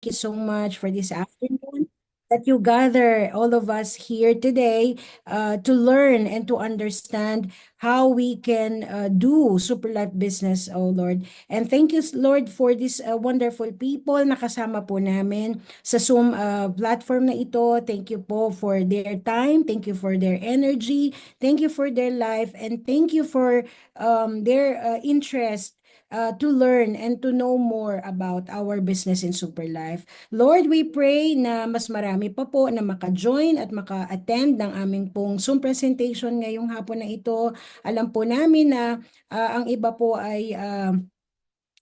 you so much for this afternoon that you gather all of us here today to learn and to understand how we can do Super Life business, oh Lord. And thank you, Lord, for this wonderful people na kasama po namin sa Zoom platform na ito. Thank you po for their time. Thank you for their energy. Thank you for their life. And thank you for their interest to learn and to know more about our business in Super Life. Lord, we pray na mas marami pa po na maka-join at maka-attend ng aming pong Zoom presentation ngayong hapon na ito. Alam po namin na ang iba po ay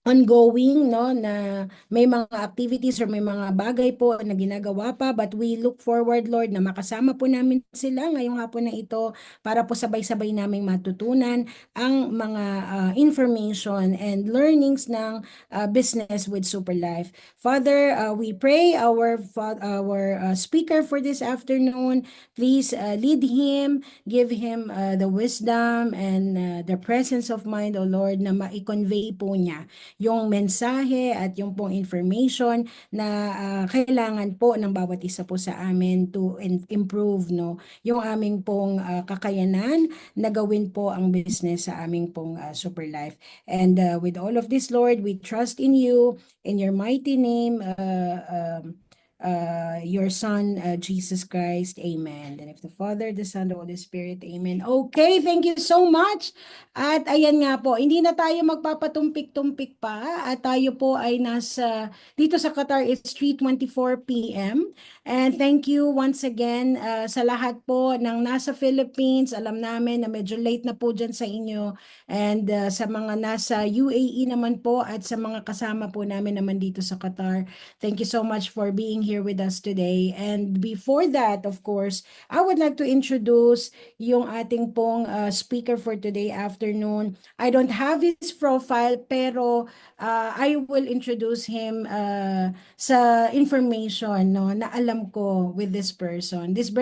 ongoing, no, na may mga activities or may mga bagay po na ginagawa pa, but we look forward, Lord, na makasama po namin sila ngayong hapon na ito para po sabay-sabay naming matutunan ang mga information and learnings ng business with Super Life. Father, we pray our speaker for this afternoon, please lead him, give him the wisdom and the presence of mind, O Lord, na ma-convey po niya yung mensahe at yung pong information na kailangan po ng bawat isa po sa amin to improve, no, yung aming pong kakayanan na gawin po ang business sa aming pong Super Life. And with all of this, Lord, we trust in you, in your mighty name, your Son, Jesus Christ. Amen. And if the Father, the Son, the Holy Spirit. Amen. Okay, thank you so much. At ayan nga po, hindi na tayo magpapatumpik-tumpik pa. At tayo po ay dito sa Qatar, it's 3:24 p.m. And thank you once again sa lahat po ng nasa Philippines. Alam namin na medyo late na po dyan sa inyo. And sa mga nasa UAE naman po at sa mga kasama po namin naman dito sa Qatar. Thank you so much for being here with us today. And before that, of course, I would like to introduce yung ating pong speaker for today afternoon. I don't have his profile, pero I will introduce him sa information, no, na alam ko with this person. This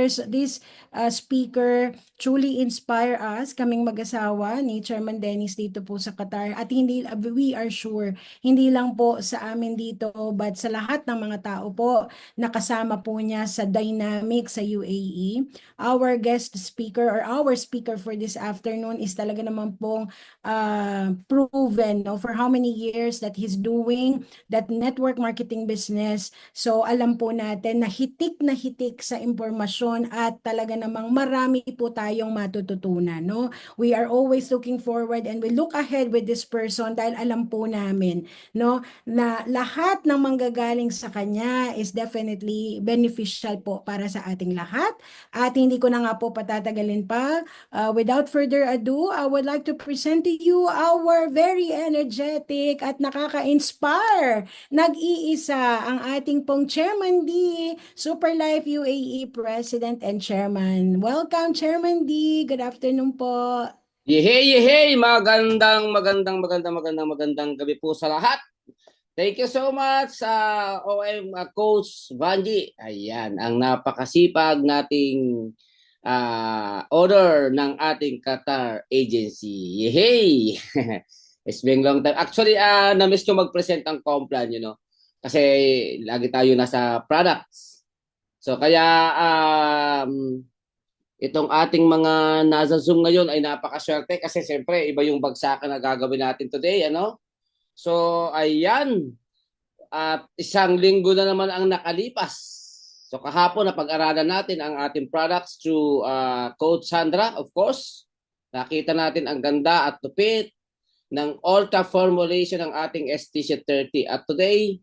speaker truly inspire us, kaming mag-asawa ni Chairman Dennis dito po sa Qatar. At hindi, we are sure, hindi lang po sa amin dito, but sa lahat ng mga tao po nakasama po niya sa Dynamic sa UAE. Our guest speaker or our speaker for this afternoon is talaga naman pong proven, no, for how many years that he's doing that network marketing business. So alam po natin na hitik sa impormasyon at talaga namang marami po tayong matututunan, no? We are always looking forward and we look ahead with this person dahil alam po namin, no, na lahat ng manggagaling sa kanya is definitely beneficial po para sa ating lahat. At hindi ko na nga po patatagalin pa. Without further ado, I would like to present to you our very energetic at nakaka-inspire, nag-iisa ang ating pong Chairman D, Super Life UAE President and Chairman. Welcome, Chairman D. Good afternoon po. Yehey! Magandang gabi po sa lahat. Thank you so much sa Coach Vanji. Ayan, ang napakasipag nating owner ng ating Qatar agency. Yehey! It's been long time. Actually, na-miss ko mag-present ang Complan, kasi lagi tayo nasa products. So, kaya itong ating mga nasa Zoom ngayon ay napakaswerte kasi siyempre iba yung bagsakan na gagawin natin today, ano? So, ayan. At isang linggo na naman ang nakalipas. So, kahapon napag-aralan natin ang ating products through Coach Sandra, of course. Nakita natin ang ganda at lupit ng Ultra formulation ng ating STC30. At today,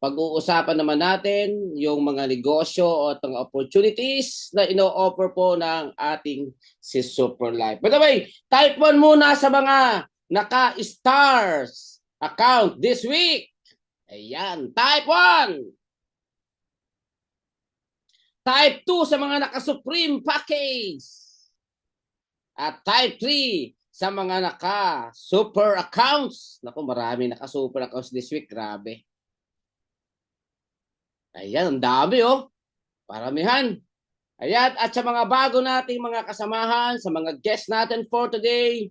pag-uusapan naman natin yung mga negosyo o mga opportunities na ino-offer po ng ating si Super Life. By the way, type 1 muna sa mga naka-stars account this week. Ayan, type 1. Type 2 sa mga naka-Supreme package. At type 3 sa mga naka-super accounts. Naku, marami naka-super accounts this week. Grabe. Ayan, ang dami Paramihan. Ayan, at sa mga bago nating mga kasamahan, sa mga guests natin for today.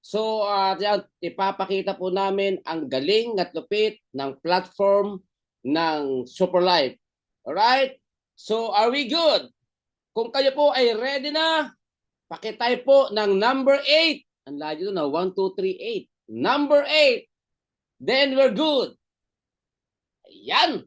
So, ipapakita po namin ang galing at lupit ng platform ng Superlife. Alright? So, are we good? Kung kayo po ay ready na, pakitype po ng number 8. Ang layo na, 1, 2, 3, 8. Number 8. Then we're good. Ayan.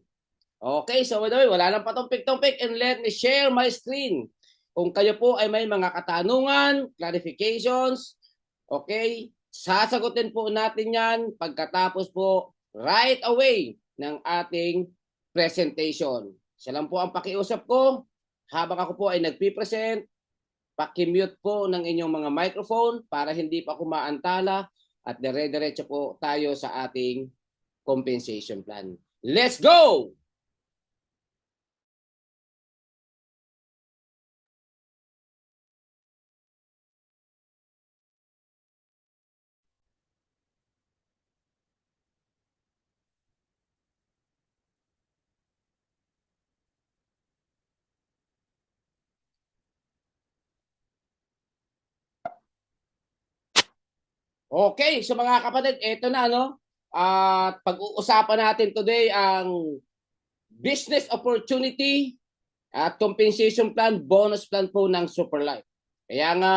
Okay, so by the way, wala nang patumpik-tumpik and let me share my screen. Kung kayo po ay may mga katanungan, clarifications, okay, sasagutin po natin yan pagkatapos po right away ng ating presentation. Siya lang po ang pakiusap ko habang ako po ay nagpipresent. Paki-mute po ng inyong mga microphone para hindi pa kumaantala at dire-diretso po tayo sa ating compensation plan. Let's go! Okay, so mga kapatid, eto na no. At pag-uusapan natin today ang business opportunity at compensation plan, bonus plan po ng Superlife. Kaya nga,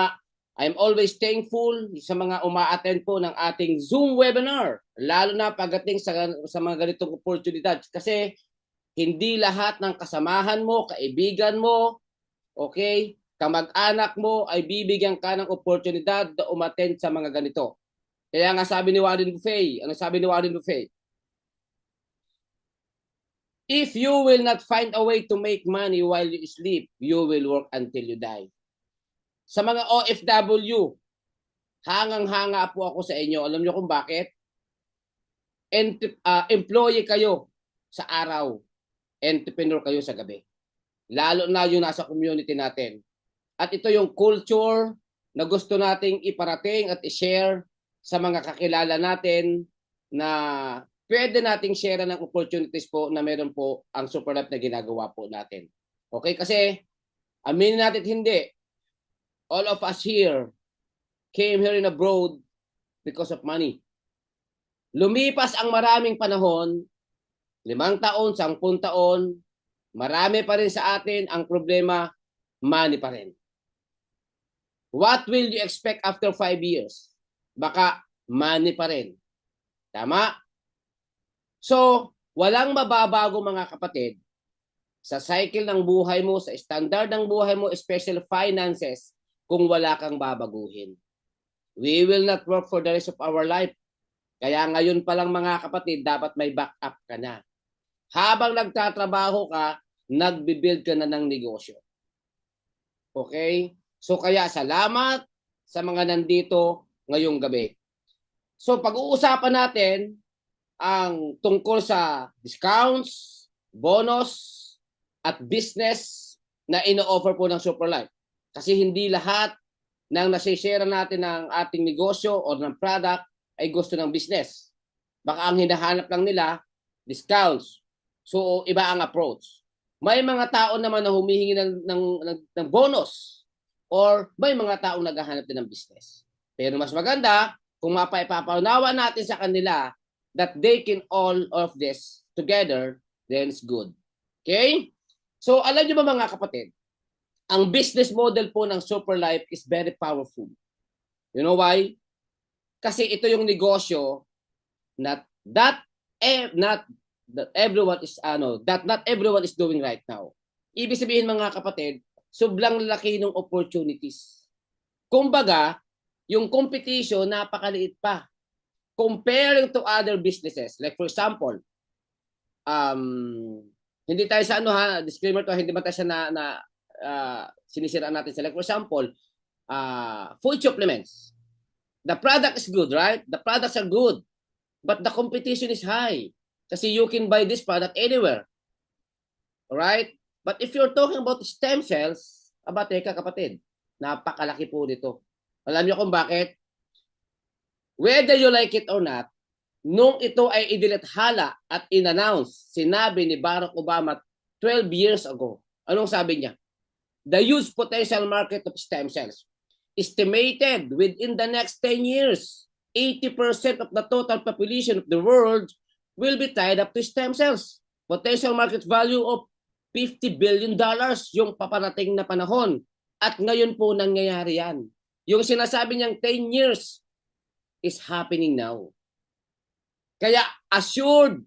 I'm always thankful sa mga uma-attend po ng ating Zoom webinar, lalo na pagdating sa mga ganitong oportunidad. Kasi hindi lahat ng kasamahan mo, kaibigan mo, okay, kamag-anak mo ay bibigyan ka ng oportunidad na umattend sa mga ganito. Kaya nga sabi ni Warren Buffett, ano sabi ni Warren Buffett? If you will not find a way to make money while you sleep, you will work until you die. Sa mga OFW, hangang-hanga po ako sa inyo. Alam niyo kung bakit? Employee kayo sa araw, entrepreneur kayo sa gabi. Lalo na yung nasa community natin. At ito yung culture na gusto nating iparating at i-share sa mga kakilala natin na pwede nating share ng opportunities po na meron po ang Superlife na ginagawa po natin. Okay? Kasi, aminin natin hindi. All of us here came here in abroad because of money. Lumipas ang maraming panahon, 5 taon, 10 taon, marami pa rin sa atin ang problema, money pa rin. What will you expect after 5 years? Baka money pa rin. Tama? So, walang mababago mga kapatid sa cycle ng buhay mo, sa standard ng buhay mo, especially finances, kung wala kang babaguhin. We will not work for the rest of our life. Kaya ngayon pa lang mga kapatid, dapat may backup ka na. Habang nagtatrabaho ka, nagbibuild ka na ng negosyo. Okay? So kaya salamat sa mga nandito ngayong gabi. So pag-uusapan natin ang tungkol sa discounts, bonus, at business na ino-offer po ng Superlife. Kasi hindi lahat ng nasishare natin ng ating negosyo o ng product ay gusto ng business. Baka ang hinahanap lang nila, discounts. So iba ang approach. May mga tao naman na humihingi ng bonus or may mga taong naghahanap din ng business. Pero mas maganda kung mapapaunawa natin sa kanila that they can all of this together, then it's good. Okay? So alam niyo ba mga kapatid, ang business model po ng Superlife is very powerful. You know why? Kasi ito yung negosyo that not everyone is doing right now. Ibig sabihin mga kapatid, sobrang laki ng opportunities. Kumbaga, yung competition napakaliit pa. Comparing to other businesses, like for example, hindi tayo sa disclaimer to, hindi ba tayo sinisiraan natin sila. For example, food supplements. The product is good, right? The products are good. But the competition is high. Kasi you can buy this product anywhere. Alright? But if you're talking about stem cells, teka kapatid, napakalaki po dito. Alam niyo kung bakit? Whether you like it or not, nung ito ay idilethala at in-announce, sinabi ni Barack Obama 12 years ago. Anong sabi niya? The huge potential market of stem cells. Estimated within the next 10 years, 80% of the total population of the world will be tied up to stem cells. Potential market value of $50 billion yung paparating na panahon. At ngayon po nangyayari yan. Yung sinasabi niyang 10 years is happening now. Kaya assured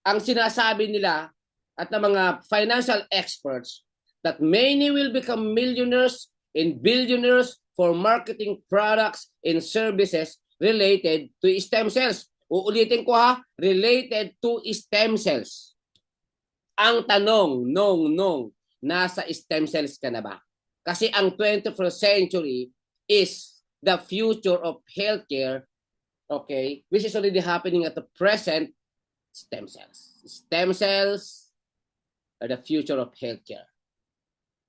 ang sinasabi nila at ng mga financial experts that many will become millionaires and billionaires for marketing products and services related to stem cells. Uulitin ko ha, related to stem cells. Ang tanong, nasa stem cells ka na ba? Kasi ang 21st century is the future of healthcare, okay, which is already happening at the present, stem cells. Stem cells are the future of healthcare.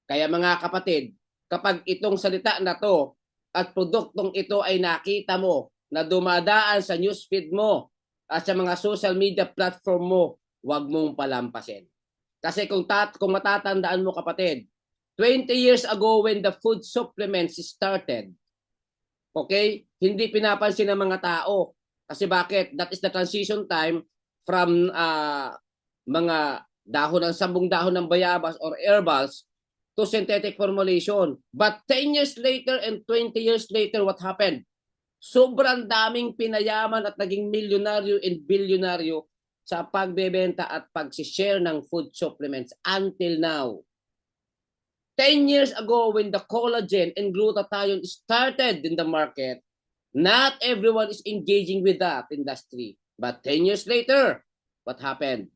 Kaya mga kapatid, kapag itong salita na to at produktong ito ay nakita mo na dumadaan sa newsfeed mo at sa mga social media platform mo, huwag mong palampasin. Kasi kung matatandaan mo kapatid, 20 years ago when the food supplements started, okay, hindi pinapansin ng mga tao. Kasi bakit? That is the transition time from mga dahon ng sambong dahon ng bayabas or herbals to synthetic formulation. But 10 years later and 20 years later, what happened? Sobrang daming pinayaman at naging milyonaryo and bilyonaryo sa pagbebenta at pag-share ng food supplements until now. 10 years ago when the collagen and glutathione started in the market, not everyone is engaging with that industry. But 10 years later, what happened?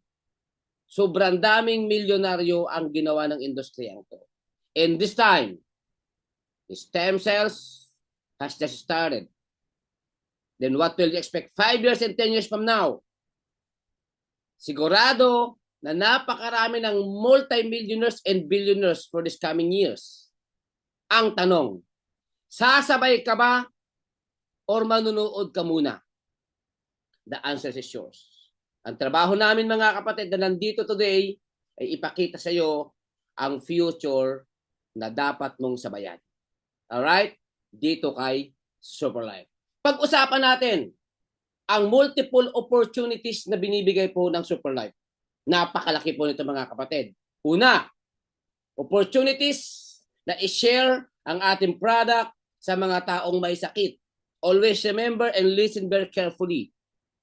Sobrang daming milyonaryo ang ginawa ng industriyang to. And this time, the stem cells has just started. Then what will you expect 5 years and 10 years from now? Sigurado na napakarami ng multi-millionaires and billionaires for this coming years. Ang tanong, sasabay ka ba or manunood ka muna? The answer is yours. Ang trabaho namin mga kapatid na nandito today ay ipakita sa iyo ang future na dapat mong sabayan. Alright? Dito kay Superlife. Pag-usapan natin ang multiple opportunities na binibigay po ng Superlife. Napakalaki po nito mga kapatid. Una, opportunities na i-share ang ating product sa mga taong may sakit. Always remember and listen very carefully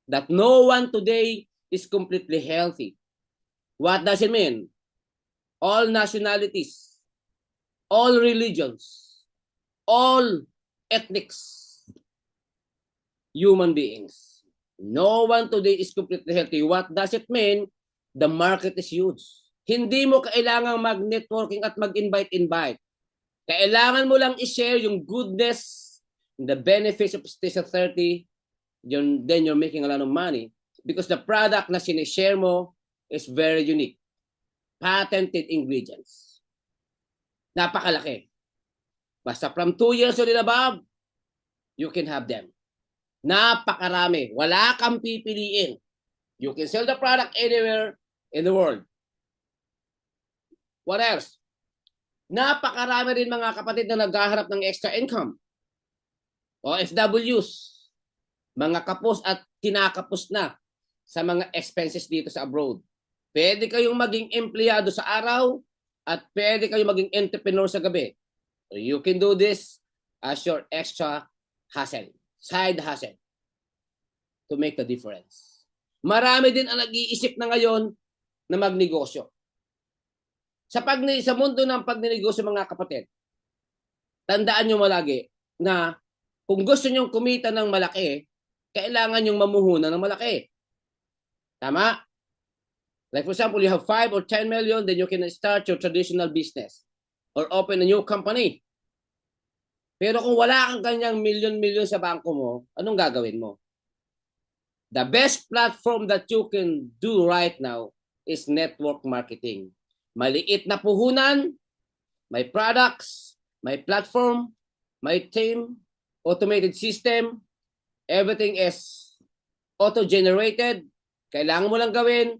that no one today is completely healthy. What does it mean? All nationalities, all religions, all ethnics, human beings. No one today is completely healthy. What does it mean? The market is huge. Hindi mo kailangang mag-networking at mag-invite-invite. Kailangan mo lang i-share yung goodness, the benefits of Station 30, then you're making a lot of money because the product na sinishare mo is very unique. Patented ingredients. Napakalaki. Basta from 2 years or above, you can have them. Napakarami. Wala kang pipiliin. You can sell the product anywhere in the world. What else? Napakarami rin mga kapatid na naghaharap ng extra income. OFWs. Mga kapos at kinakapos na sa mga expenses dito sa abroad. Pwede kayong maging empleyado sa araw at pwede kayong maging entrepreneur sa gabi. So you can do this as your extra hustle, side hustle to make the difference. Marami din ang nag-iisip na ngayon na magnegosyo. Sa mundo ng pagnenegosyo mga kapatid, tandaan nyo malagi na kung gusto nyo kumita ng malaki, kailangan nyong mamuhunan ng malaki. Tama? Like for example, you have 5 or 10 million, then you can start your traditional business or open a new company. Pero kung wala kang kanyang milyon-milyon sa bangko mo, anong gagawin mo? The best platform that you can do right now is network marketing. Maliit na puhunan, may products, may platform, may team, automated system, everything is auto-generated. Kailangan mo lang gawin,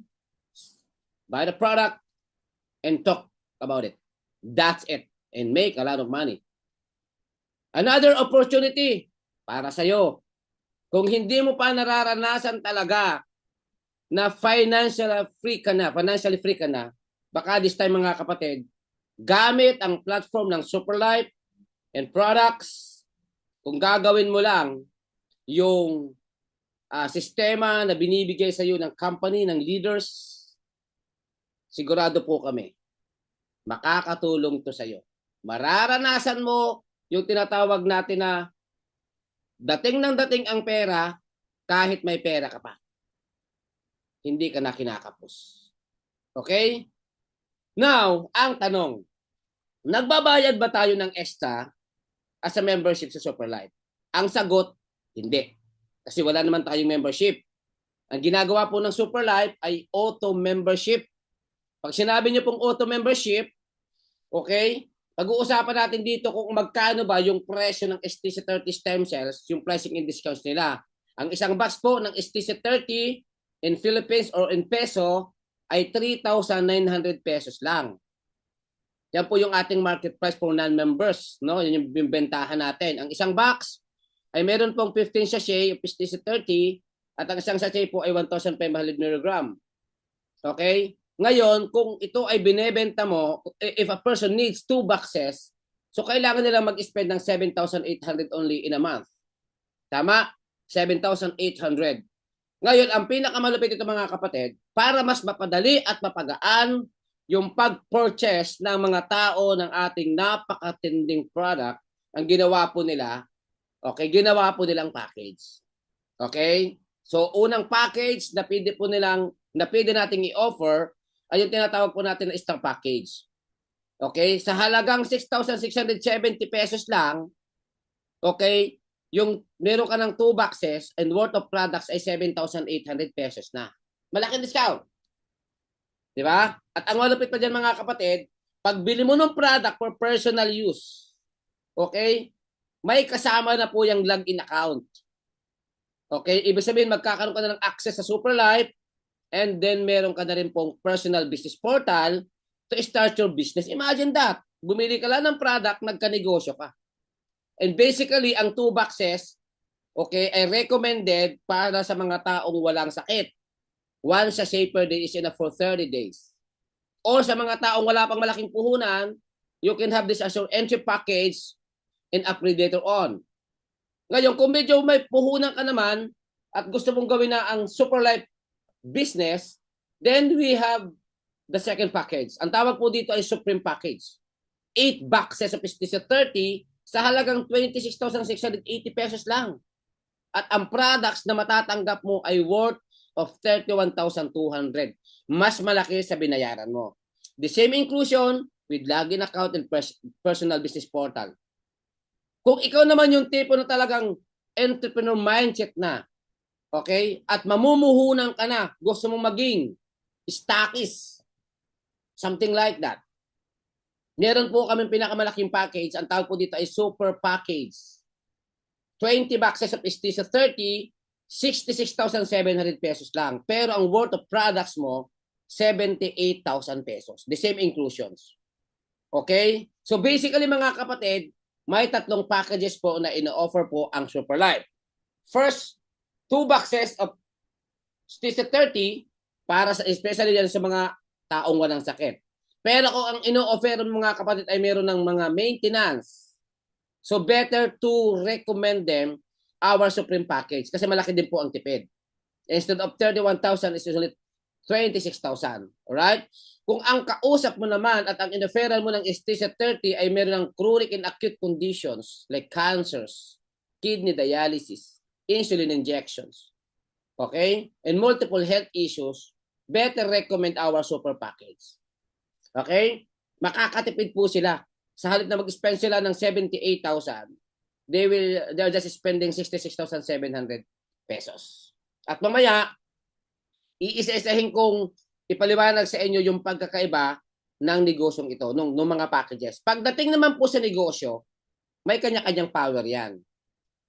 buy the product, and talk about it. That's it. And make a lot of money. Another opportunity para sa'yo. Kung hindi mo pa nararanasan talaga na financially free ka na, baka this time mga kapatid, gamit ang platform ng Superlife and products, kung gagawin mo lang yung sistema na binibigay sa iyo ng company, ng leaders, sigurado po kami, makakatulong to sa iyo. Mararanasan mo yung tinatawag natin na dating ng dating ang pera kahit may pera ka pa. Hindi ka na kinakapos. Okay? Now, ang tanong, nagbabayad ba tayo ng extra as a membership sa Superlife? Ang sagot, hindi. Kasi wala naman tayong membership. Ang ginagawa po ng Superlife ay auto membership. Pag sinabi niyo pong auto membership, okay, pag-uusapan natin dito kung magkano ba yung presyo ng STC30 stem cells, yung pricing and discounts nila. Ang isang box po ng STC30 in Philippines or in peso ay 3,900 pesos lang. Yan po yung ating market price for non-members, no? Yan yung bentahan natin. Ang isang box ay meron pong 15 sachet of STC30 at ang isang sachet po ay 1,500 mg. Okay? Ngayon, kung ito ay binebenta mo, if a person needs 2 boxes, so kailangan nila mag-spend ng 7,800 only in a month. Tama? 7,800. Ngayon, ang pinakamalupit ito mga kapatid, para mas mapadali at mapagaan yung pag-purchase ng mga tao ng ating napakatinding product, ang ginawa po nila, okay, ginawa po nilang package. Okay? So, unang package na pwede nating i-offer ay yung tinatawag po natin na star package. Okay? Sa halagang 6,670 pesos lang, okay, yung meron ka ng 2 boxes and worth of products ay 7,800 pesos na. Malaking discount. Di ba? At ang malupit pa dyan mga kapatid, pag bili mo ng product for personal use, okay, may kasama na po yung login account. Okay? Ibig sabihin, magkakaroon ka na ng access sa Superlife and then meron ka na rin pong personal business portal to start your business. Imagine that. Bumili ka lang ng product, nagkanegosyo ka. And basically, ang 2 boxes, okay, ay recommended para sa mga taong walang sakit. 1 sachet per day is enough for 30 days. Or sa mga taong wala pang malaking puhunan, you can have this as your entry package and upgrade later on. Ngayon, kung medyo may puhunan ka naman at gusto mong gawin na ang Superlife business, then we have the second package. Ang tawag po dito ay Supreme Package. 8 boxes of STC30 sa halagang 26,680 pesos lang. At ang products na matatanggap mo ay worth of 31,200. Mas malaki sa binayaran mo. The same inclusion with login account and personal business portal. Kung ikaw naman yung tipo na talagang entrepreneur mindset na, okay, at mamumuhunan ka na, gusto mong maging stockist, something like that, meron po kami pinakamalaking package. Ang tawag po dito ay Super Package. 20 boxes of STC30, 66,700 pesos lang. Pero ang worth of products mo, 78,000 pesos. The same inclusions. Okay? So basically mga kapatid, may 3 packages po na ino-offer po ang Superlife. First, 2 boxes of STC30 para sa especially yan sa mga taong walang sakit. Pero kung ang ino-offer ng mga kapatid ay meron ng mga maintenance, so better to recommend them our Supreme Package kasi malaki din po ang tipid. Instead of 31,000 is usually 26,000. Alright? Kung ang kausap mo naman at ang inoferal mo ng STC30 ay meron ng chronic and acute conditions like cancers, kidney dialysis, insulin injections, okay, and multiple health issues, better recommend our Super Package. Okay? Makakatipid po sila. Sa halip na mag-spend sila ng 78,000, they're just spending 66,700 pesos. At mamaya, iisa-isahin kong ipaliwanag sa inyo yung pagkakaiba ng negosyong ito, nung mga packages. Pagdating naman po sa negosyo, may kanya-kanyang power yan.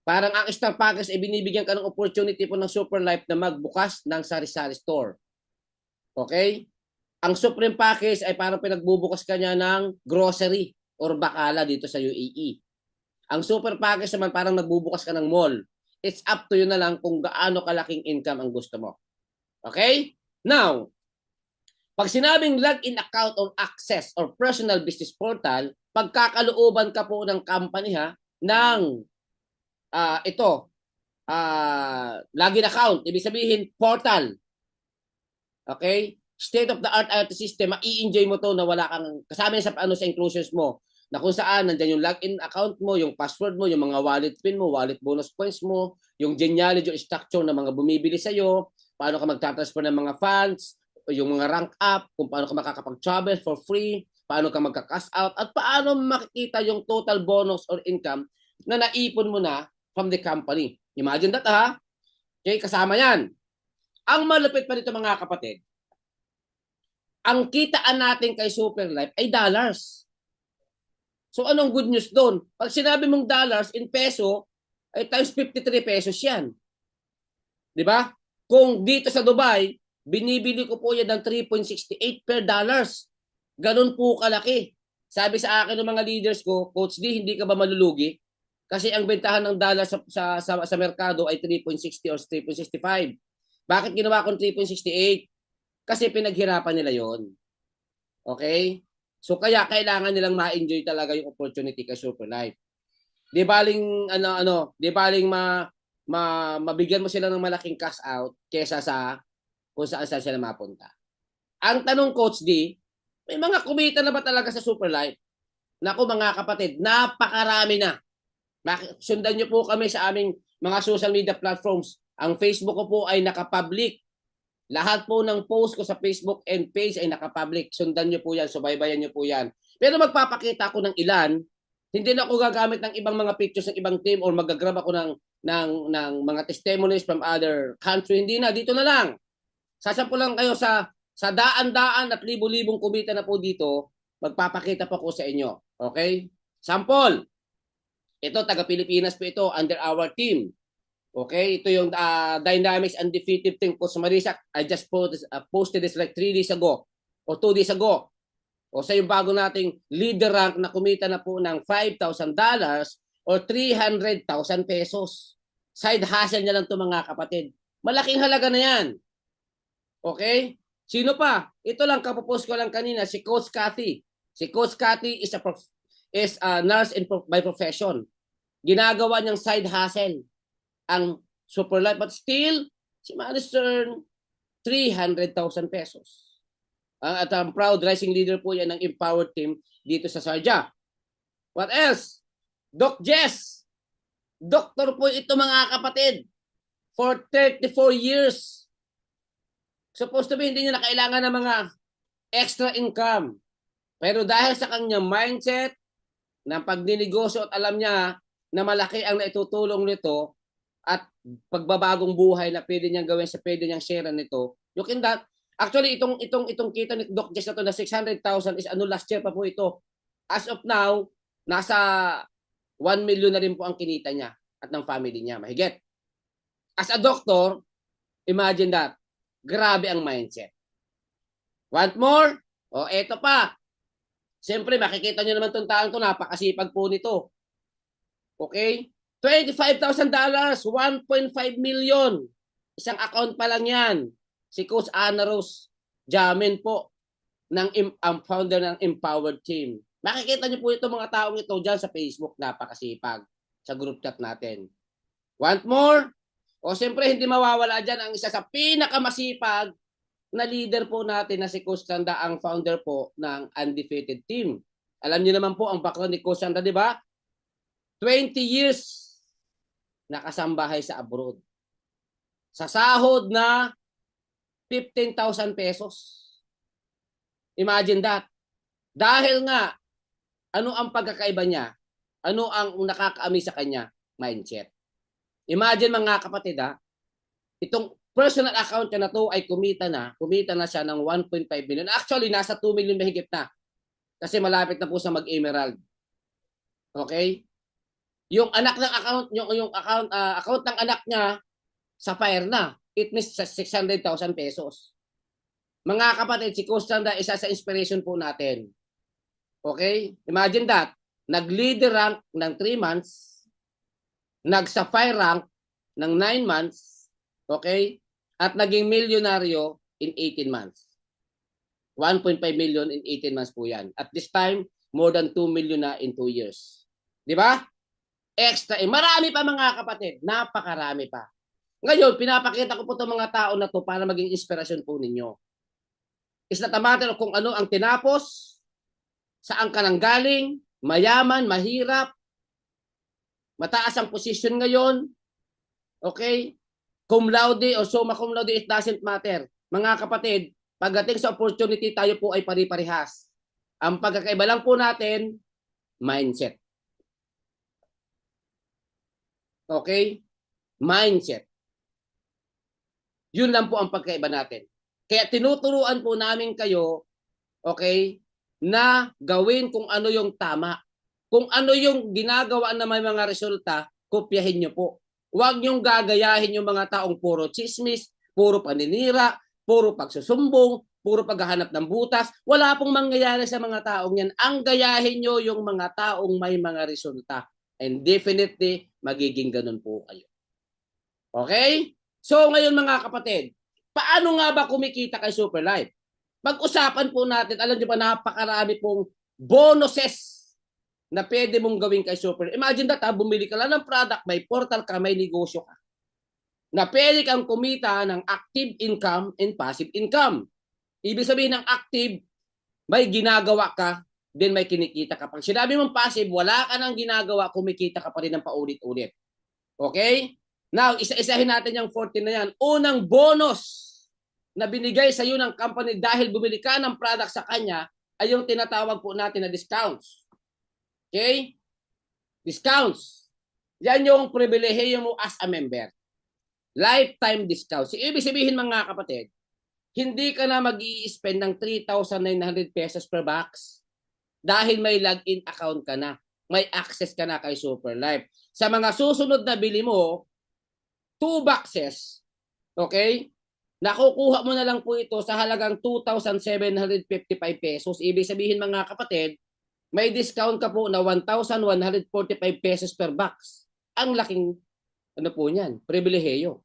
Parang ang star package ay binibigyan ka ng opportunity po ng Superlife na magbukas ng sari-sari store. Okay? Ang Supreme Package ay parang pinagbubukas ka niya ng grocery or bakala dito sa UAE. Ang Super Package naman parang nagbubukas ka ng mall. It's up to you na lang kung gaano kalaking income ang gusto mo. Okay? Now, pag sinabing login account or access or personal business portal, pagkakalooban ka po ng company ng ito, login account, ibig sabihin portal. Okay? State of the art IT system, mai-enjoy mo to na wala kang kasama sa sa inclusions mo. Na kung saan nandiyan yung login account mo, yung password mo, yung mga wallet pin mo, wallet bonus points mo, yung genealogy or structure ng mga bumibili sa iyo, paano ka magta-transfer ng mga funds, yung mga rank up, kung paano ka makakapag-travel for free, paano ka magka-cash out, at paano makikita yung total bonus or income na naipon mo na from the company. Imagine that Okay, kasama yan. Ang malupit pa dito mga kapatid, ang kitaan natin kay Superlife ay dollars. So anong good news doon? Pag sinabi mong dollars in peso, ay times 53 pesos yan. Di ba? Kung dito sa Dubai, binibili ko po yan ng 3.68 per dollars. Ganun po kalaki. Sabi sa akin ng mga leaders ko, Coach D, hindi ka ba malulugi? Kasi ang bentahan ng dollar sa merkado ay 3.60 or 3.65. Bakit ginawa kong 3.68? Kasi pinaghirapan nila yon. Okay? So kaya kailangan nilang ma-enjoy talaga yung opportunity kay Superlife. Di baling di baling mabigyan mo sila ng malaking cash out kaysa sa kung saan sila mapunta. Ang tanong Coach D, may mga kumita na ba talaga sa Superlife? Naku mga kapatid, napakarami na. Sundan niyo po kami sa aming mga social media platforms. Ang Facebook ko po ay nakapublic. Lahat po ng post ko sa Facebook and page ay nakapublic. Sundan niyo po yan, subaybayan niyo po yan. Pero magpapakita ako ng ilan, hindi na ako gagamit ng ibang mga pictures ng ibang team or magagrab ako ng mga testimonies from other country. Hindi na, dito na lang. Sasampo lang kayo sa daan-daan at libo-libong kumita na po dito, magpapakita po ko sa inyo. Okay? Sample. Ito, taga-Pilipinas po ito, under our team. Okay, ito yung Dynamics Undefeated Team Coach Marisa. I just posted this like 3 days ago or 2 days ago. O sa yung bago nating leader rank na kumita na po ng $5,000 or 300,000 pesos. Side hustle niya lang ito mga kapatid. Malaking halaga na yan. Okay? Sino pa? Ito lang, kapopost ko lang kanina, si Coach Cathy. Si Coach Cathy is a nurse by profession. Ginagawa niyang side hustle ang Superlife, but still, si Manny earn 300,000 pesos. At ang proud rising leader po yan ng empowered team dito sa Sharjah. What else? Doc Jess. Doktor po ito mga kapatid. For 34 years. Supposed to be hindi niya na kailangan ng mga extra income. Pero dahil sa kanyang mindset ng pagninegosyo at alam niya na malaki ang naitutulong nito, at pagbabagong buhay na pwede niyang gawin sa pwede niyang share nito. You can that. Actually, itong kita ni Doc Jess na to na 600,000 is last year pa po ito. As of now, nasa 1 million na rin po ang kinita niya at ng family niya. Mahigit. As a doctor, imagine that. Grabe ang mindset. Want more? O, eto pa. Siyempre, makikita niyo naman itong taong to, napakasipag po nito. Okay? $25,000, 1.5 million. Isang account pa lang yan. Si Coach Ana Rose Jamin po, ang founder ng Empowered Team. Makikita niyo po ito mga taong ito dyan sa Facebook, napakasipag sa group chat natin. Want more? O siyempre, hindi mawawala dyan ang isa sa pinakamasipag na leader po natin na si Coach Sanda, ang founder po ng Undefeated Team. Alam niyo naman po ang background ni Coach Sanda, di ba? 20 years nakasambahay sa abroad. Sa sahod na 15,000 pesos. Imagine that. Dahil nga, ano ang pagkakaiba niya? Ano ang nakakaami sa kanya? Mindset. Imagine mga kapatid itong personal account niya na to ay kumita na siya ng 1.5 million. Actually, nasa 2 million mahigit na. Kasi malapit na po sa mag-emerald. Okay? Yung anak ng account, yung account ng anak niya, sapphire na. It means 600,000 pesos. Mga kapatid, si Coach Sanda, isa sa inspiration po natin. Okay? Imagine that. Nag-leader rank ng 3 months, nag-sapphire rank ng 9 months, okay? At naging milyonaryo in 18 months. 1.5 million in 18 months po yan. At this time, more than 2 million na in 2 years. Di ba? Extra. Marami pa mga kapatid. Napakarami pa. Ngayon, pinapakita ko po itong mga tao na to para maging inspirasyon po ninyo. It's not a matter of kung ano ang tinapos, saan ka nang galing, mayaman, mahirap, mataas ang posisyon ngayon, okay? Cum laude o summa cum laude, it doesn't matter. Mga kapatid, pagdating sa opportunity, tayo po ay pari-parihas. Ang pagkakaiba lang po natin, mindset. Okay? Mindset. Yun lang po ang pagkaiba natin. Kaya tinuturuan po namin kayo, okay, na gawin kung ano yung tama. Kung ano yung ginagawa na may mga resulta, kopyahin nyo po. Huwag nyong gagayahin yung mga taong puro chismis, puro paninira, puro pagsusumbong, puro paghahanap ng butas. Wala pong mangyayari sa mga taong yan. Ang gayahin nyo yung mga taong may mga resulta. And definitely, magiging ganun po kayo. Okay? So ngayon mga kapatid, paano nga ba kumikita kay Superlife? Pag-usapan po natin, alam nyo ba napakarami pong bonuses na pwede mong gawin kay Superlife. Imagine that, bumili ka lang ng product, may portal ka, may negosyo ka. Na pwede kang kumita ng active income and passive income. Ibig sabihin ng active, may ginagawa ka, then may kinikita ka. Pag sinabi mong passive, wala ka nang ginagawa, kumikita ka pa rin ng paulit-ulit. Okay? Now, isa-isahin natin yung 14 na yan. Unang bonus na binigay sa iyo ng company dahil bumili ka ng product sa kanya ay yung tinatawag po natin na discounts. Okay? Discounts. Yan yung pribilehiyo mo as a member. Lifetime discounts. Ibig sabihin mga kapatid, hindi ka na mag-i-spend ng 3,900 pesos per box dahil may login account ka na. May access ka na kay Superlife. Sa mga susunod na bili mo, 2 boxes, okay? Nakukuha mo na lang po ito sa halagang 2,755 pesos. Ibig sabihin mga kapatid, may discount ka po na 1,145 pesos per box. Ang laking, ano po niyan, pribilehiyo.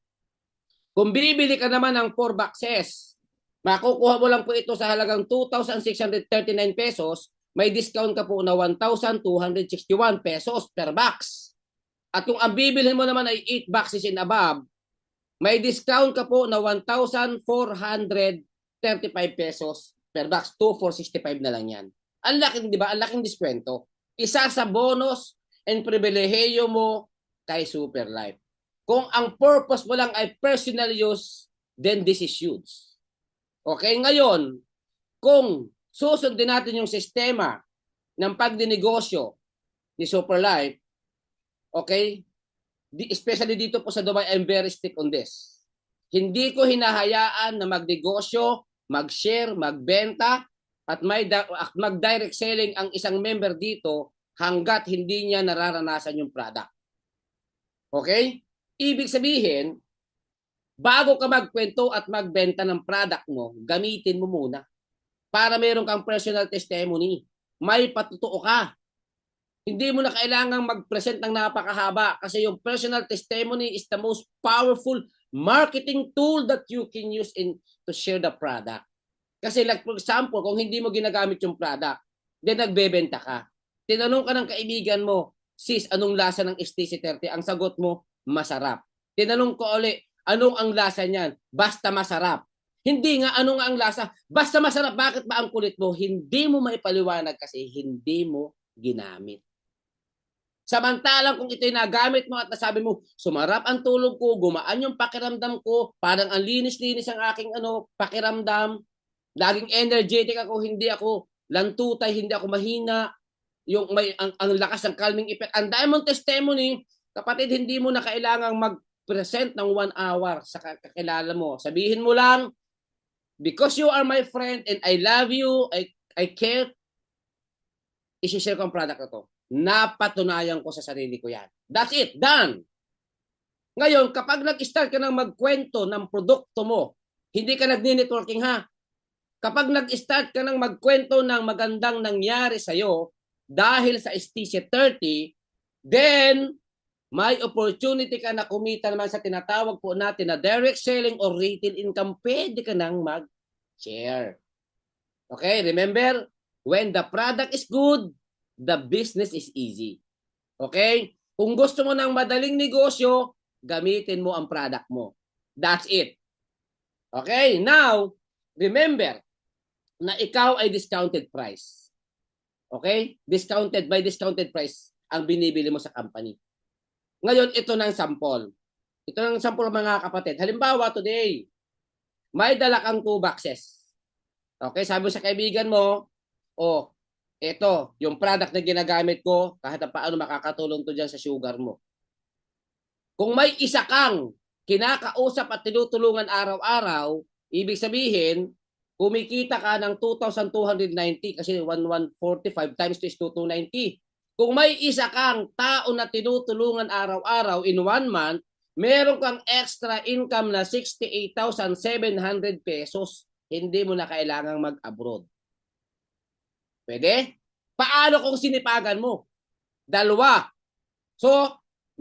Kung bibili ka naman ng 4 boxes, makukuha mo lang po ito sa halagang 2,639 pesos, may discount ka po na 1,261 pesos per box. At kung ang bibilhin mo naman ay 8 boxes and above, may discount ka po na 1,435 pesos per box. 2,465 na lang yan. Ang laking, di ba? Ang laking diskwento. Isa sa bonus and pribilehiyo mo kay Superlife. Kung ang purpose mo lang ay personal use, then this is huge. Okay, ngayon, kung susundin natin yung sistema ng pagdinegosyo ni Superlife, okay, especially dito po sa Dubai, I'm very strict on this. Hindi ko hinahayaan na magnegosyo, mag-share, magbenta, at mag-direct selling ang isang member dito hanggat hindi niya nararanasan yung product. Okay? Ibig sabihin, bago ka magkwento at magbenta ng product mo, gamitin mo muna para meron kang personal testimony. May patutuo ka. Hindi mo na kailangang mag-present ng napakahaba kasi yung personal testimony is the most powerful marketing tool that you can use to share the product. Kasi like for example, kung hindi mo ginagamit yung product, then nagbebenta ka. Tinanong ka ng kaibigan mo, sis, anong lasa ng STC30? Ang sagot mo, masarap. Tinanong ko ulit, anong ang lasa niyan? Basta masarap. Hindi nga anong ang lasa, basta masarap. Bakit ba ang kulit mo? Hindi mo maipaliwanag kasi hindi mo ginamit. Samantalang kung ito'y nagamit mo at nasabi mo, sumarap ang tulog ko, gumaan yung pakiramdam ko, parang ang linis-linis ang aking pakiramdam, laging energetic ako, hindi ako lantutay, hindi ako mahina, yung may ang lakas ng calming effect. Ang diamond testimony, kapatid, hindi mo na kailangang mag-present ng 1 hour sa kakilala mo. Sabihin mo lang, because you are my friend and I love you, I care, isi-share ko ang product na to. Napatunayan ko sa sarili ko yan. That's it. Done. Ngayon, kapag nag-start ka ng magkwento ng produkto mo, hindi ka nagni-networking ha. Kapag nag-start ka ng magkwento ng magandang nangyari sa'yo dahil sa STC30, then may opportunity ka na kumita naman sa tinatawag po natin na direct selling or retail income, pwede ka nang mag-share. Okay, remember, when the product is good, the business is easy. Okay? Kung gusto mo ng madaling negosyo, gamitin mo ang product mo. That's it. Okay? Now, remember na ikaw ay discounted price. Okay? Discounted price ang binibili mo sa company. Ngayon, ito ng sample. Ito ng sample mga kapatid. Halimbawa, today, may dala kang 2 boxes. Okay? Sabi mo sa kaibigan mo, oh, ito, yung product na ginagamit ko, kahit paano makakatulong to dyan sa sugar mo. Kung may isa kang kinakausap at tinutulungan araw-araw, ibig sabihin, kumikita ka ng 2,290 kasi 1,145 times 2 is 2,290. Kung may isa kang tao na tinutulungan araw-araw in 1 month, meron kang extra income na 68,700 pesos. Hindi mo na kailangang mag-abroad. Pwede? Paano kung sinipagan mo? 2. So,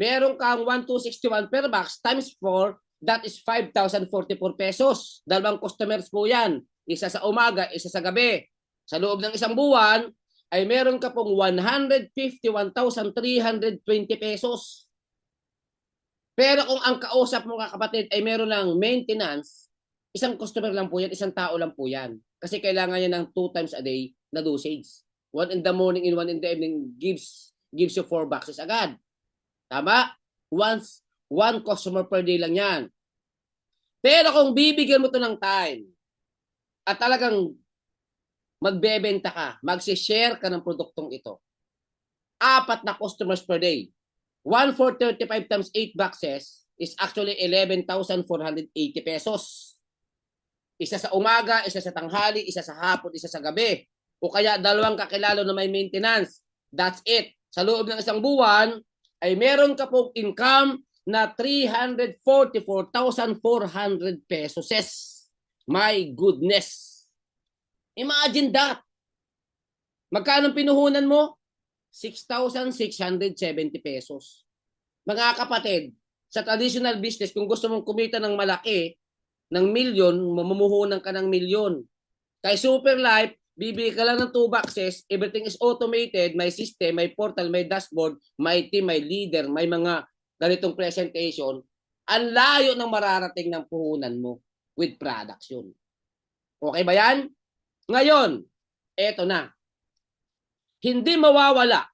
meron kang 1,261 per box times 4, that is 5,044 pesos. 2 customers po yan. Isa sa umaga, isa sa gabi. Sa loob ng isang buwan, ay meron ka pong 151,320 pesos. Pero kung ang kausap mo kapatid ay meron ng maintenance, isang customer lang po yan, isang tao lang po yan. Kasi kailangan niya ng 2 times a day na dosage. 1 in the morning and 1 in the evening gives you 4 boxes agad. Tama? Once, 1 customer per day lang yan. Pero kung bibigyan mo to ng time at talagang magbebenta ka, magsi-share ka ng produktong ito, 4 na customers per day. 1 for 35 times 8 boxes is actually 11,480 pesos. Isa sa umaga, isa sa tanghali, isa sa hapon, isa sa gabi. O kaya 2 kakilalo na may maintenance. That's it. Sa loob ng isang buwan, ay meron ka pong income na 344,400 pesos. My goodness. Imagine that. Magkano pinuhunan mo? 6,670 pesos. Mga kapatid, sa traditional business, kung gusto mong kumita ng malaki, ng milyon, mamumuhunan ka ng milyon. Kay Super Life, bibili ka lang ng 2 boxes, everything is automated, may system, may portal, may dashboard, may team, may leader, may mga ganitong presentation. Ang layo ng mararating ng puhunan mo with products yun. Okay ba yan? Ngayon, eto na. Hindi mawawala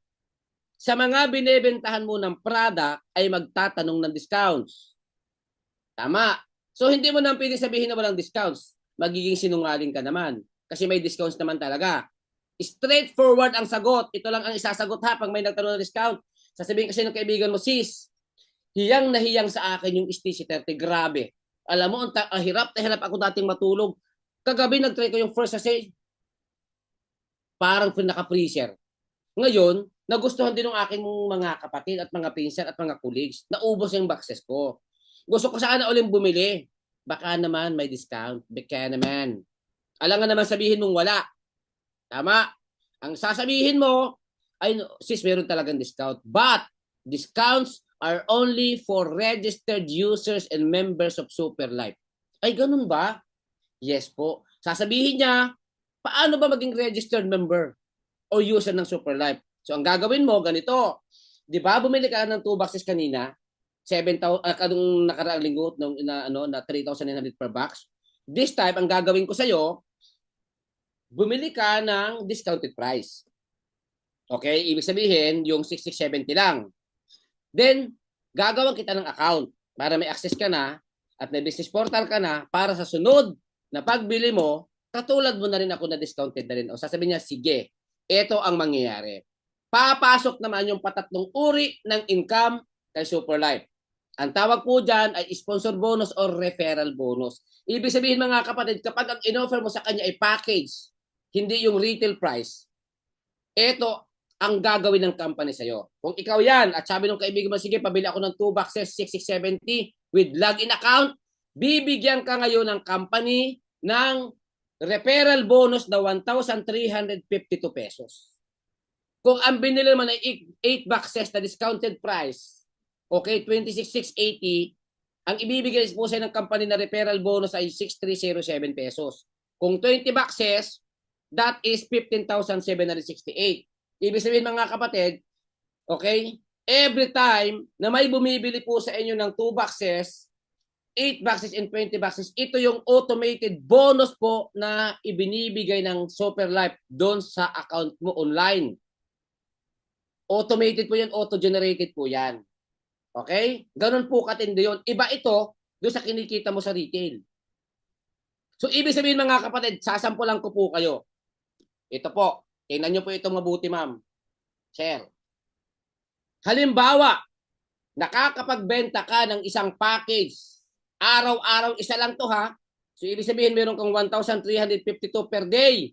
sa mga binebentahan mo ng product ay magtatanong ng discounts. Tama. So, hindi mo nang pwede sabihin na walang discounts. Magiging sinungaling ka naman. Kasi may discounts naman talaga. Straightforward ang sagot. Ito lang ang isasagot ha pag may nagtanong ng discount. Sasabihin kasi ng kaibigan mo, sis, hiyang na hiyang sa akin yung STC30. Grabe. Alam mo, ang hirap na hirap ako dating matulog. Kagabi nag-try ko yung first kasi parang naka-freezer. Ngayon, nagustuhan din ng aking mga kapatid at mga pinsan at mga colleagues. Naubos yung boxes ko. Gusto ko sana ulit bumili. Baka naman may discount. Baka naman. Alangan naman sabihin mong wala. Tama. Ang sasabihin mo ay, sis, meron talagang discount. But, discounts are only for registered users and members of Super Life. Ay, ganun ba? Yes po. Sasabihin niya, paano ba maging registered member o user ng Super Life? So, ang gagawin mo, ganito. Di ba, bumili ka ng 2 boxes kanina, 7,000, kadong nakaraang linggo na 3,900 per box. This time, ang gagawin ko sa'yo, bumili ka ng discounted price. Okay? Ibig sabihin, yung 6,670 lang. Then, gagawan kita ng account para may access ka na at may business portal ka na para sa sunod na pagbili mo, katulad mo na rin ako na discounted na rin. O sasabihin niya, sige, ito ang mangyayari. Papasok naman yung patatlong uri ng income kay Super Life. Ang tawag po dyan ay sponsor bonus or referral bonus. Ibig sabihin mga kapatid, kapag ang in-offer mo sa kanya ay package, hindi yung retail price, ito ang gagawin ng company sa'yo. Kung ikaw yan, at sabi ng kaibigan mo, sige, pabili ako ng 2 boxes, 6,670 with login account, bibigyan ka ngayon ng company ng referral bonus na 1,352 pesos. Kung ang binili naman ay 8 boxes na discounted price, Okay, 26,680. Ang ibibigay po sa ng company na referral bonus ay 6,307 pesos. Kung 20 boxes, that is 15,768. Ibig sabihin mga kapatid, okay, every time na may bumibili po sa inyo ng 2 boxes, 8 boxes and 20 boxes, ito yung automated bonus po na ibinibigay ng Super Life doon sa account mo online. Automated po yan, auto-generated po yan. Okay? Ganun po katindi yun. Iba ito doon sa kinikita mo sa retail. So, ibig sabihin mga kapatid, sasampulan ko po kayo. Ito po. Tingnan nyo po itong mabuti, ma'am. Sir. Halimbawa, nakakapagbenta ka ng isang package. Araw-araw, isa lang to ha. So, ibig sabihin, meron kang 1,352 per day.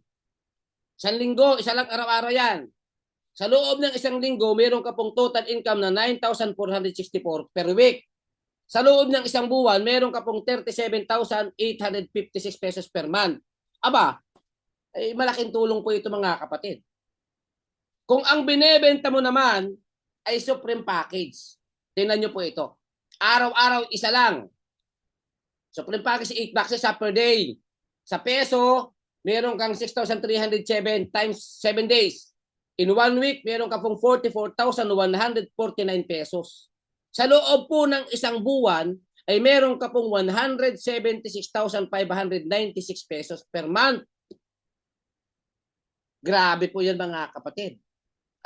Isang linggo, isa lang araw-araw yan. Sa loob ng isang linggo, meron ka pong total income na 9,464 per week. Sa loob ng isang buwan, meron ka pong 37,856 pesos per month. Aba, ay malaking tulong po ito mga kapatid. Kung ang binebenta mo naman ay Supreme Package, tingnan nyo po ito. Araw-araw, isa lang. Supreme Package, 8 boxes per day. Sa peso, meron kang 6,307 times 7 days. In 1 week, meron ka pong 44,149 pesos. Sa loob po ng isang buwan, ay meron ka pong 176,596 pesos per month. Grabe po yan mga kapatid.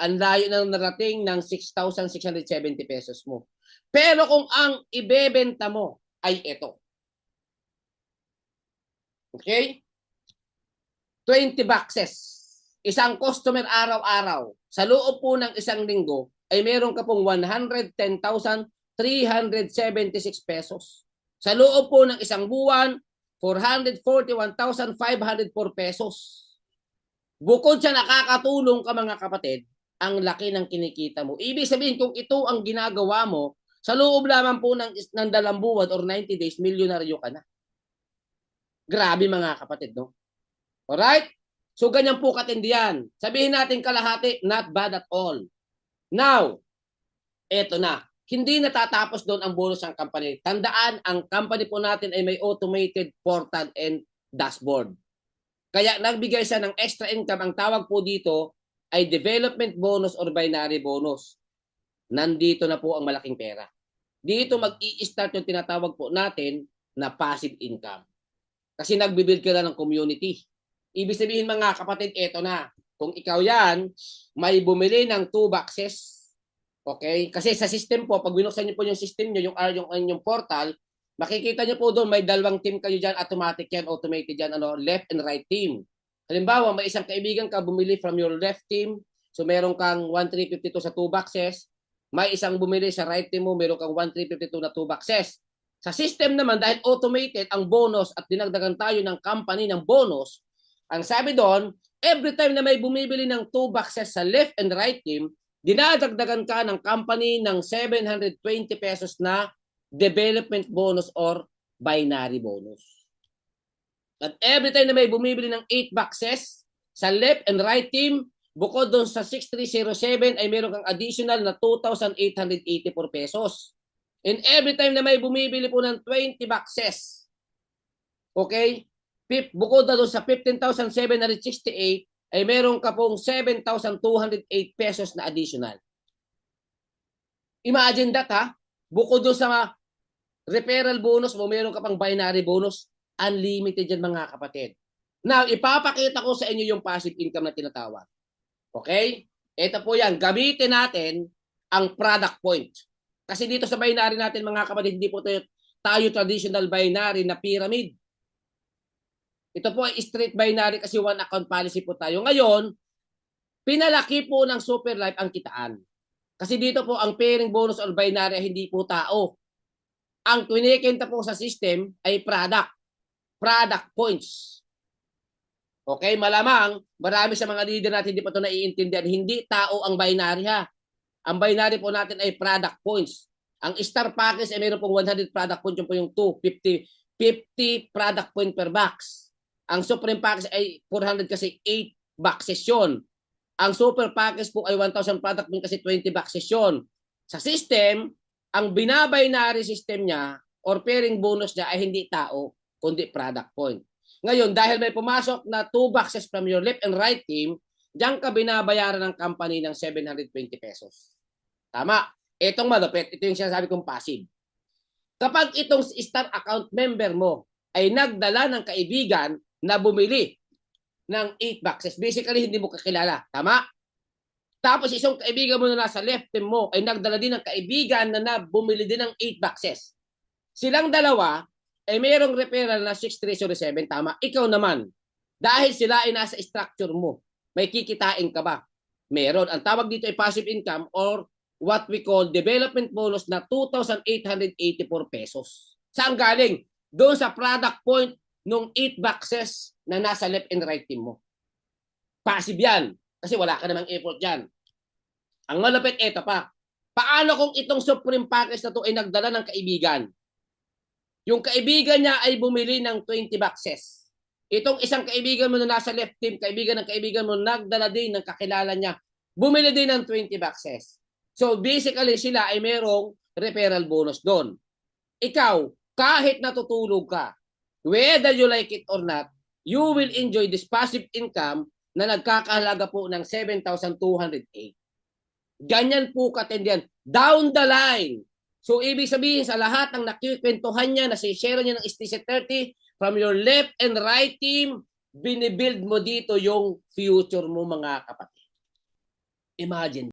Ang layo nang narating ng 6,670 pesos mo. Pero kung ang ibebenta mo ay ito. Okay? 20 boxes. Isang customer araw-araw. Sa loob po ng isang linggo, ay meron ka pong 110,376 pesos. Sa loob po ng isang buwan, 441,504 pesos. Bukod sa nakakatulong ka mga kapatid, ang laki ng kinikita mo. Ibig sabihin, kung ito ang ginagawa mo, sa loob lamang po ng 2 buwan or 90 days, milyonaryo ka na. Grabe mga kapatid, no? Alright? So, ganyan po katindi yan. Sabihin natin kalahati, not bad at all. Now, eto na. Hindi natatapos doon ang bonus ng company. Tandaan, ang company po natin ay may automated portal and dashboard. Kaya nagbigay siya ng extra income. Ang tawag po dito ay development bonus or binary bonus. Nandito na po ang malaking pera. Dito mag-i-start yung tinatawag po natin na passive income. Kasi nagbibuild ka na ng community. Ibig sabihin mga kapatid, eto na. Kung ikaw yan, may bumili ng 2 boxes. Okay? Kasi sa system po, pag binuksan niyo po yung system niyo, yung portal, makikita niyo po doon, may 2 team kayo dyan, automatic yan, automated yan, left and right team. Halimbawa, may isang kaibigan ka bumili from your left team, so meron kang 1,352 sa 2 boxes. May isang bumili sa right team mo, meron kang 1,352 na 2 boxes. Sa system naman, dahil automated ang bonus at dinagdagan tayo ng company ng bonus, ang sabi doon, every time na may bumibili ng 2 boxes sa left and right team, dinadagdagan ka ng company ng 720 pesos na development bonus or binary bonus. At every time na may bumibili ng 8 boxes sa left and right team, bukod doon sa 6,307 ay meron kang additional na 2,884 pesos. And every time na may bumibili po ng 20 boxes, okay, bukod na doon sa 15,768, ay meron ka pong 7,208 pesos na additional. Imagine that ha, bukod doon sa referral bonus mo, meron ka pang binary bonus, unlimited yan mga kapatid. Now, ipapakita ko sa inyo yung passive income na tinatawag. Okay? Ito po yan, gamitin natin ang product point. Kasi dito sa binary natin mga kapatid, hindi po tayo traditional binary na pyramid. Ito po ay straight binary kasi one account policy po tayo. Ngayon, pinalaki po ng Super Life ang kitaan. Kasi dito po ang pairing bonus or binary hindi po tao. Ang kinikenta po sa system ay product points. Okay, malamang marami sa mga leader natin hindi pa ito naiintindihan. Hindi tao ang binary ha. Ang binary po natin ay product points. Ang star package ay mayroon pong 100 product points, yung po yung 50 product point per box. Ang supreme package ay 400 kasi 8 boxes yun. Ang super package po ay 1,000 product point kasi 20 boxes yun. Sa system, ang binabinary system niya or pairing bonus niya ay hindi tao, kundi product point. Ngayon, dahil may pumasok na 2 boxes from your left and right team, diyan ka binabayaran ng company ng 720 pesos. Tama. Itong malupit, ito yung sinasabi kong passive. Kapag itong star account member mo ay nagdala ng kaibigan na bumili ng 8 boxes, basically hindi mo kakilala. Tama? Tapos isang kaibigan mo na nasa left team mo ay nagdala din ng kaibigan na bumili din ng 8 boxes. Silang dalawa ay mayroong referral na 6307. Tama? Ikaw naman, dahil sila ay nasa structure mo, may kikitain ka ba? Meron. Ang tawag dito ay passive income or what we call development bonus na 2,884 pesos. Saan galing? Doon sa product point nung 8 boxes na nasa left and right team mo. Passive yan. Kasi wala ka namang effort dyan. Ang malapit, eto pa. Paano kung itong supreme package na to ay nagdala ng kaibigan? Yung kaibigan niya ay bumili ng 20 boxes. Itong isang kaibigan mo na nasa left team, kaibigan ng kaibigan mo, nagdala din ng kakilala niya, bumili din ng 20 boxes. So basically sila ay merong referral bonus doon. Ikaw, kahit natutulog ka, whether you like it or not, you will enjoy this passive income na nagkakahalaga po ng 7,208. Ganyan po katindihan. Down the line. So, ibig sabihin sa lahat ng nakikwentuhan niya, nasi-share niya ng STC30 from your left and right team, binibuild mo dito yung future mo mga kapatid. Imagine.